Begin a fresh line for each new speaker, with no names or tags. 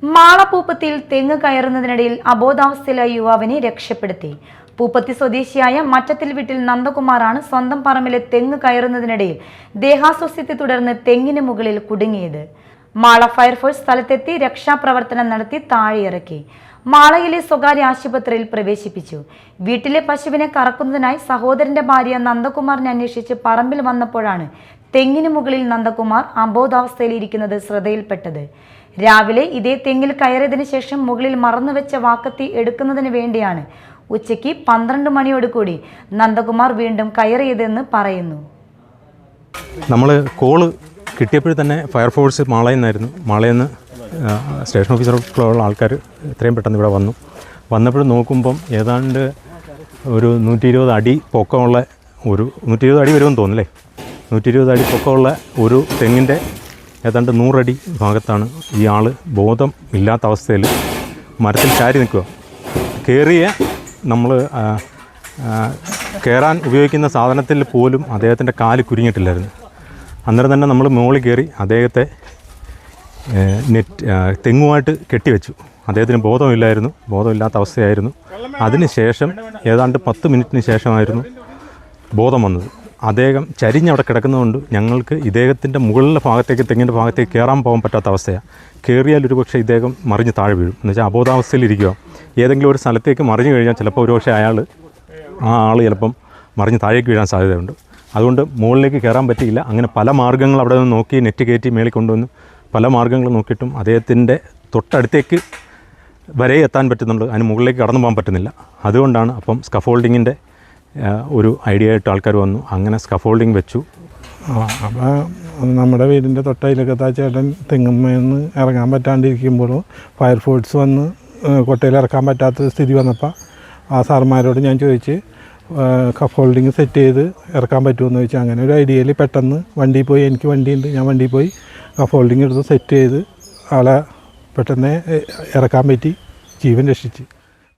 മാളപ്പൂപ്പത്തിൽ തെങ്ങ് കയറുന്നതിനിടയിൽ അബോധാവസ്ഥയിലായ യുവാവിനെ രക്ഷപ്പെടുത്തി. പൂപ്പത്തി സ്വദേശിയായ മറ്റത്തിൽ വീട്ടിൽ നന്ദകുമാറാണ് സ്വന്തം പറമ്പിലെ തെങ്ങ് കയറുന്നതിനിടയിൽ ദേഹാസ്വസ്ഥ്യത്തെ തുടർന്ന് തെങ്ങിന് മുകളിൽ കുടുങ്ങിയത്. മാള ഫയർഫോഴ്സ് സ്ഥലത്തെത്തി രക്ഷാപ്രവർത്തനം നടത്തി താഴെയിറക്കി. മാളയിലെ സ്വകാര്യ ആശുപത്രിയിൽ പ്രവേശിപ്പിച്ചു. വീട്ടിലെ പശുവിനെ കറക്കുന്നതിനായി സഹോദരന്റെ ഭാര്യ നന്ദകുമാറിനെ അന്വേഷിച്ച് പറമ്പിൽ വന്നപ്പോഴാണ് തെങ്ങിന് മുകളിൽ നന്ദകുമാർ അബോധാവസ്ഥയിലിരിക്കുന്നത് ശ്രദ്ധയിൽപ്പെട്ടത്. രാവിലെ ഇതേ തെങ്ങിൽ കയറിയതിനു ശേഷം മുകളിൽ മറന്നുവെച്ച വാക്കത്തി എടുക്കുന്നതിന് വേണ്ടിയാണ് ഉച്ചയ്ക്ക് 12 മണിയോടുകൂടി നന്ദകുമാർ വീണ്ടും കയറിയതെന്ന് പറയുന്നു.
നമ്മൾ കോള് കിട്ടിയപ്പോൾ തന്നെ ഫയർഫോഴ്സ് മാളയിൽ നിന്ന് സ്റ്റേഷൻ ഓഫീസറുള്ള ആൾക്കാർ എത്രയും പെട്ടെന്ന് ഇവിടെ വന്നപ്പോൾ നോക്കുമ്പം ഏതാണ്ട് ഒരു 120 അടി പൊക്കമുള്ള 120 അടി വരുമെന്ന് തോന്നുന്നല്ലേ, 120 അടി പൊക്കമുള്ള ഒരു തെങ്ങിൻ്റെ ഏതാണ്ട് 100 അടി ഭാഗത്താണ് ഈ ആൾ ബോധം ഇല്ലാത്ത അവസ്ഥയിൽ മരത്തിൽ ചാരി നിൽക്കുക. നമ്മൾ കയറാൻ ഉപയോഗിക്കുന്ന സാധനത്തിൽ പോലും അദ്ദേഹത്തിൻ്റെ കാല് കുരുങ്ങിയിട്ടില്ലായിരുന്നു. അന്നേരം തന്നെ നമ്മൾ മുകളിൽ കയറി അദ്ദേഹത്തെ തെങ്ങുമായിട്ട് കെട്ടിവെച്ചു. അദ്ദേഹത്തിന് ബോധമില്ലാത്ത അവസ്ഥയായിരുന്നു. അതിനുശേഷം ഏതാണ്ട് 10 മിനിറ്റിന് ശേഷമായിരുന്നു ബോധം വന്നത്. അദ്ദേഹം ചരിഞ്ഞവിടെ കിടക്കുന്നതുകൊണ്ട് ഞങ്ങൾക്ക് ഇദ്ദേഹത്തിൻ്റെ മുകളിലെ ഭാഗത്തേക്ക് തെങ്ങിൻ്റെ ഭാഗത്തേക്ക് കയറാൻ പോകാൻ പറ്റാത്ത അവസ്ഥയാണ്. കയറിയാൽ ഒരുപക്ഷെ ഇദ്ദേഹം മറിഞ്ഞ് താഴെ വീഴും. എന്നുവെച്ചാൽ അബോധാവസ്ഥയിലിരിക്കുക. ഏതെങ്കിലും ഒരു സ്ഥലത്തേക്ക് മറിഞ്ഞു കഴിഞ്ഞാൽ ചിലപ്പോൾ ഒരുപക്ഷെ ആ ആൾ ചിലപ്പം മറിഞ്ഞ് താഴേക്ക് വീഴാൻ സാധ്യതയുണ്ട്. അതുകൊണ്ട് മുകളിലേക്ക് കയറാൻ പറ്റിയില്ല. അങ്ങനെ പല മാർഗ്ഗങ്ങൾ അവിടെ നിന്ന് നോക്കി നെറ്റ് കയറ്റി മേളിൽ കൊണ്ടുവന്നു. പല മാർഗ്ഗങ്ങൾ നോക്കിയിട്ടും അദ്ദേഹത്തിൻ്റെ തൊട്ടടുത്തേക്ക് വരെ എത്താൻ പറ്റുന്നുണ്ട്, അതിന് മുകളിലേക്ക് കടന്നു പോകാൻ പറ്റുന്നില്ല. അതുകൊണ്ടാണ് അപ്പം സ്കഫോൾഡിങ്ങിൻ്റെ ഒരു ഐഡിയ ആയിട്ട് ആൾക്കാർ വന്നു. അങ്ങനെ സ്കഫോൾഡിങ് വെച്ചു.
അപ്പോൾ നമ്മുടെ വീടിൻ്റെ തൊട്ടയിലൊക്കെ ചേട്ടൻ തെങ്ങുമ്മേന്ന് ഇറങ്ങാൻ പറ്റാണ്ടിരിക്കുമ്പോൾ ഫയർഫോഴ്സ് വന്ന് കൊട്ടയിൽ ഇറക്കാൻ പറ്റാത്ത സ്ഥിതി വന്നപ്പോൾ ആ സാർമാരോട് ഞാൻ ചോദിച്ച് സ്കഫോൾഡിങ് സെറ്റ് ചെയ്ത് ഇറക്കാൻ പറ്റുമെന്ന് ചോദിച്ചു. അങ്ങനെ ഒരു ഐഡിയയിൽ പെട്ടെന്ന് വണ്ടിയിൽ പോയി, എനിക്ക് വണ്ടിയുണ്ട്, ഞാൻ വണ്ടിയിൽ പോയി സ്കഫോൾഡിങ് എടുത്ത് സെറ്റ് ചെയ്ത് ആളെ പെട്ടെന്ന് ഇറക്കാൻ പറ്റി, ജീവൻ രക്ഷിച്ച്.